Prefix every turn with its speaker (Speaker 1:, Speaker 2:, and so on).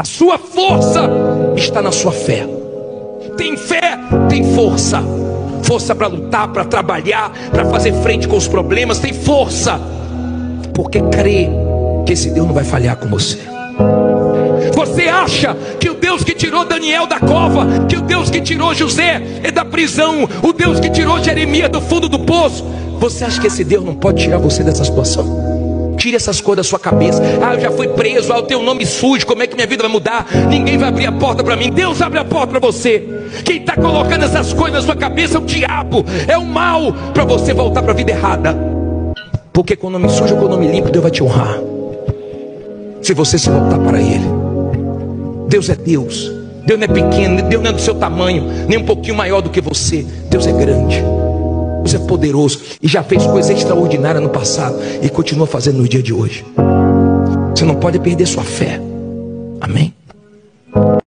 Speaker 1: A sua força está na sua fé. Tem fé, tem força. Força para lutar, para trabalhar, para fazer frente com os problemas. Tem força, porque crê que esse Deus não vai falhar com você. Você acha que o Deus que tirou Daniel da cova, que o Deus que tirou José da prisão, o Deus que tirou Jeremias do fundo do poço, você acha que esse Deus não pode tirar você dessa situação? Tire essas coisas da sua cabeça. Ah, eu já fui preso, ah, eu tenho um nome sujo, como é que minha vida vai mudar? Ninguém vai abrir a porta para mim. Deus abre a porta para você. Quem está colocando essas coisas na sua cabeça é o diabo, é o mal, para você voltar para a vida errada. Porque com o nome sujo ou com o nome limpo, Deus vai te honrar, se você se voltar para Ele. Deus é Deus. Deus não é pequeno, Deus não é do seu tamanho, nem um pouquinho maior do que você. Deus é grande, Deus é poderoso e já fez coisas extraordinárias no passado e continua fazendo no dia de hoje. Você não pode perder sua fé. Amém?